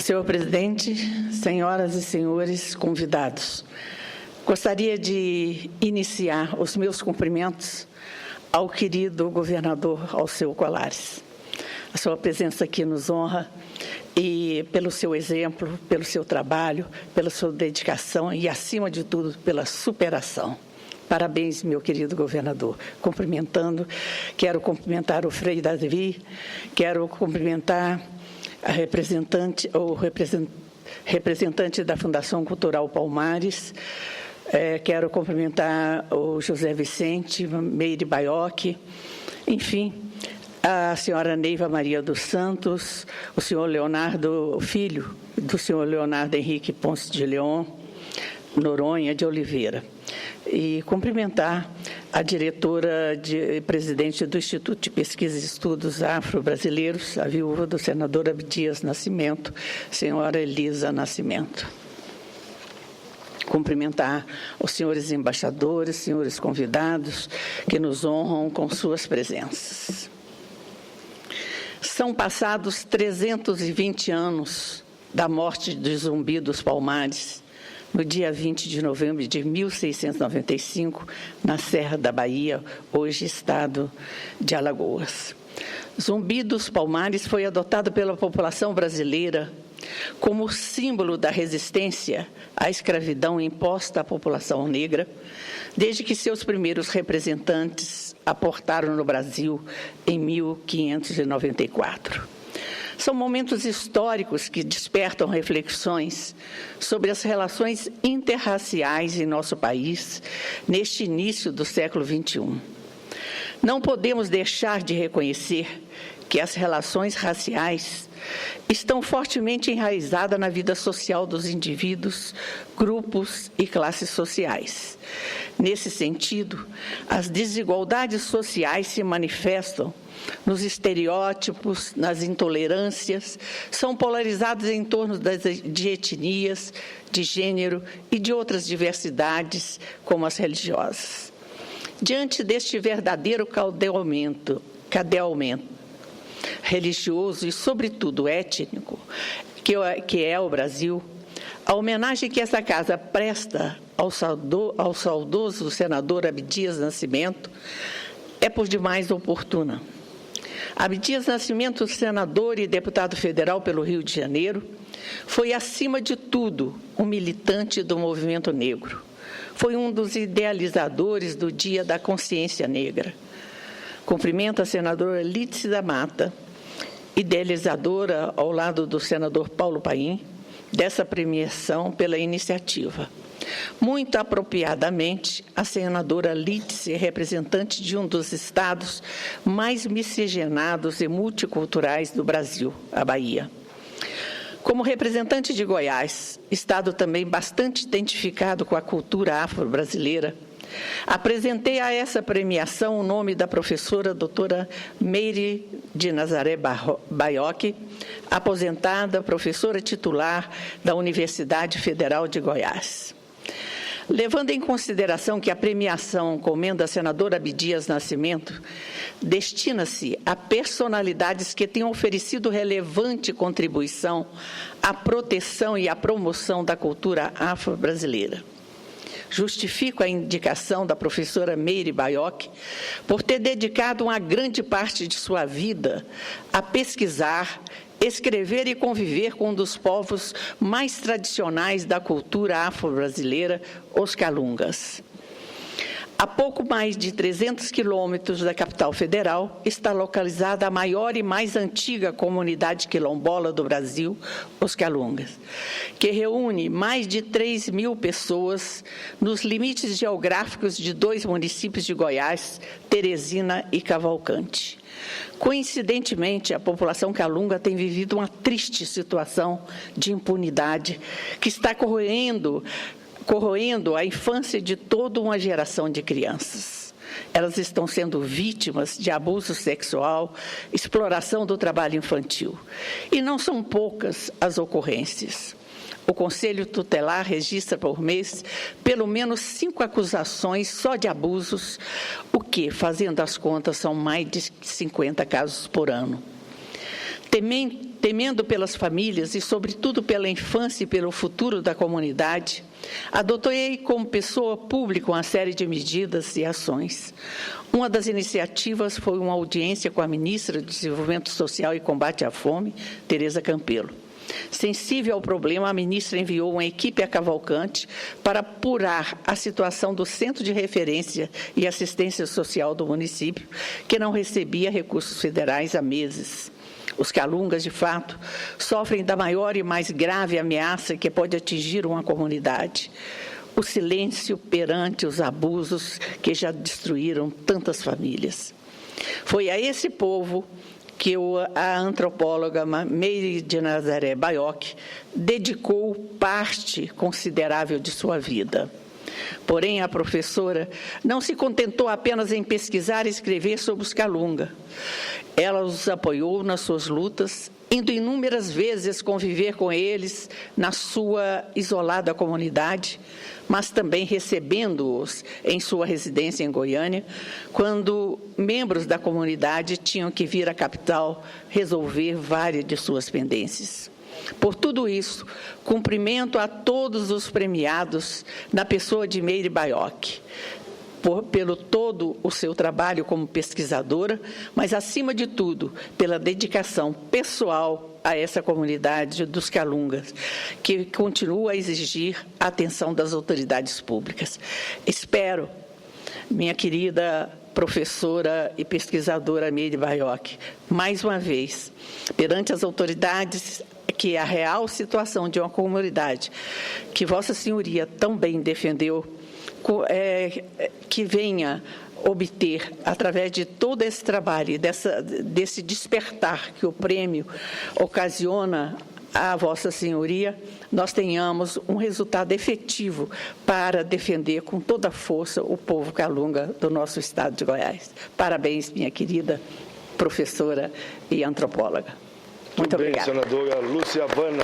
Senhor presidente, senhoras e senhores convidados, gostaria de iniciar os meus cumprimentos ao querido governador Alceu Colares. A sua presença aqui nos honra e pelo seu exemplo, pelo seu trabalho, pela sua dedicação e, acima de tudo, pela superação. Parabéns, meu querido governador. Quero cumprimentar o Frei Davi, quero cumprimentar a representante da Fundação Cultural Palmares, quero cumprimentar o José Vicente, Meire Baiocchi, enfim, a senhora Neiva Maria dos Santos, o senhor Leonardo, filho do senhor Leonardo Henrique Ponce de Leon, Noronha de Oliveira. E cumprimentar a diretora presidente do Instituto de Pesquisa e Estudos Afro-Brasileiros, a viúva do senador Abdias Nascimento, senhora Elisa Nascimento. Cumprimentar os senhores embaixadores, senhores convidados, que nos honram com suas presenças. São passados 320 anos da morte de Zumbi dos Palmares, no dia 20 de novembro de 1695, na Serra da Bahia, hoje estado de Alagoas. Zumbi dos Palmares foi adotado pela população brasileira como símbolo da resistência à escravidão imposta à população negra, desde que seus primeiros representantes aportaram no Brasil em 1594. São momentos históricos que despertam reflexões sobre as relações interraciais em nosso país, neste início do século XXI. Não podemos deixar de reconhecer que as relações raciais estão fortemente enraizadas na vida social dos indivíduos, grupos e classes sociais. Nesse sentido, as desigualdades sociais se manifestam nos estereótipos, nas intolerâncias, são polarizados em torno de etnias, de gênero e de outras diversidades, como as religiosas. Diante deste verdadeiro cadeamento religioso e, sobretudo, étnico, que é o Brasil, a homenagem que essa casa presta ao saudoso senador Abdias Nascimento é por demais oportuna. Abdias Nascimento, senador e deputado federal pelo Rio de Janeiro, foi, acima de tudo, um militante do movimento negro. Foi um dos idealizadores do Dia da Consciência Negra. Cumprimento a senadora Lídice da Mata, idealizadora, ao lado do senador Paulo Paim, dessa premiação pela iniciativa. Muito apropriadamente, a senadora Lídice é representante de um dos estados mais miscigenados e multiculturais do Brasil, a Bahia. Como representante de Goiás, estado também bastante identificado com a cultura afro-brasileira, apresentei a essa premiação o nome da professora doutora Meire de Nazaré Baiocchi, aposentada, professora titular da Universidade Federal de Goiás. Levando em consideração que a premiação comenda a senadora Abdias Nascimento destina-se a personalidades que tenham oferecido relevante contribuição à proteção e à promoção da cultura afro-brasileira. Justifico a indicação da professora Meire Baiocchi por ter dedicado uma grande parte de sua vida a pesquisar, escrever e conviver com um dos povos mais tradicionais da cultura afro-brasileira, os Calungas. A pouco mais de 300 quilômetros da capital federal está localizada a maior e mais antiga comunidade quilombola do Brasil, os Calungas, que reúne mais de 3.000 pessoas nos limites geográficos de 2 municípios de Goiás, Teresina e Cavalcante. Coincidentemente, a população calunga tem vivido uma triste situação de impunidade que está corroendo a infância de toda uma geração de crianças. Elas estão sendo vítimas de abuso sexual, exploração do trabalho infantil. E não são poucas as ocorrências. O Conselho Tutelar registra por mês pelo menos 5 acusações só de abusos, o que, fazendo as contas, são mais de 50 casos por ano. temendo pelas famílias e, sobretudo, pela infância e pelo futuro da comunidade, adotei como pessoa pública uma série de medidas e ações. Uma das iniciativas foi uma audiência com a ministra de Desenvolvimento Social e Combate à Fome, Tereza Campelo. Sensível ao problema, a ministra enviou uma equipe a Cavalcante para apurar a situação do Centro de Referência e Assistência Social do município, que não recebia recursos federais há meses. Os calungas, de fato, sofrem da maior e mais grave ameaça que pode atingir uma comunidade: o silêncio perante os abusos que já destruíram tantas famílias. Foi a esse povo que a antropóloga Meire de Nazaré Baiocchi dedicou parte considerável de sua vida. Porém, a professora não se contentou apenas em pesquisar e escrever sobre os calunga. Ela os apoiou nas suas lutas, indo inúmeras vezes conviver com eles na sua isolada comunidade, mas também recebendo-os em sua residência em Goiânia, quando membros da comunidade tinham que vir à capital resolver várias de suas pendências. Por tudo isso, cumprimento a todos os premiados na pessoa de Meire Baiocchi, pelo todo o seu trabalho como pesquisadora, mas, acima de tudo, pela dedicação pessoal a essa comunidade dos calungas, que continua a exigir a atenção das autoridades públicas. Espero, minha querida professora e pesquisadora Meire Baiocchi, mais uma vez, perante as autoridades, que a real situação de uma comunidade que Vossa Senhoria tão bem defendeu, que venha obter, através de todo esse trabalho e desse despertar que o prêmio ocasiona a Vossa Senhoria, nós tenhamos um resultado efetivo para defender com toda a força o povo calunga do nosso estado de Goiás. Parabéns, minha querida professora e antropóloga. Muito obrigada. Senadora Lúcia Havana.